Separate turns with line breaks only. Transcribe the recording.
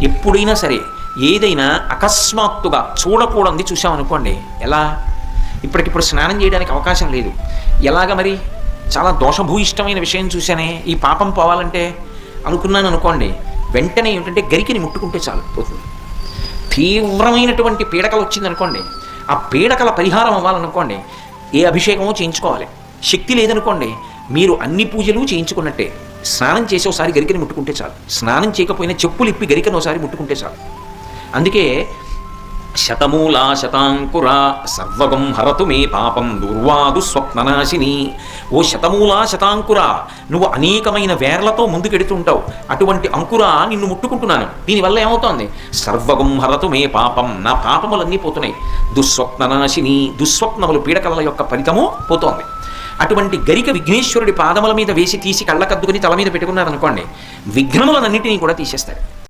ఎప్పుడైనా సరే ఏదైనా అకస్మాత్తుగా చూడకూడదు చూసామనుకోండి, ఎలా ఇప్పటికిప్పుడు స్నానం చేయడానికి అవకాశం లేదు, ఎలాగ మరి చాలా దోషభూయిష్టమైన విషయం చూశానే, ఈ పాపం పోవాలంటే అనుకున్నాను అనుకోండి, వెంటనే ఏమిటంటే గరికిని ముట్టుకుంటే చాలు పోతుంది. తీవ్రమైనటువంటి పీడకలు వచ్చిందనుకోండి, ఆ పీడకల పరిహారం అవ్వాలనుకోండి ఏ అభిషేకమో చేయించుకోవాలి. శక్తి లేదనుకోండి, మీరు అన్ని పూజలు చేయించుకున్నట్టే. స్నానం చేసి ఒకసారి గరికని ముట్టుకుంటే చాలు, స్నానం చేయకపోయినా చెప్పులు ఇప్పి గరికను ఒకసారి ముట్టుకుంటే చాలు. అందుకే శతమూలా శతాంకుర సర్వగం హరతు మే పాపం దుర్వాదు స్వప్ననాశిని. ఓ శతమూలా శతాంకుర, నువ్వు అనేకమైన వేర్లతో ముందుకెడుతుంటావు, అటువంటి అంకుర నిన్ను ముట్టుకుంటున్నాను. దీనివల్ల ఏమవుతోంది? సర్వగం హరతు మే పాపం, నా పాపములన్నీ పోతున్నాయి. దుస్వప్ననాశిని, దుస్వప్నములు పీడకల యొక్క ఫలితము పోతోంది. అటువంటి గరిక విఘ్నేశ్వరుడి పాదముల మీద వేసి తీసి కళ్ళకద్దుకుని తల మీద పెట్టుకున్నారనుకోండి, విఘ్నములన్నింటినీ కూడా తీసేస్తాడు.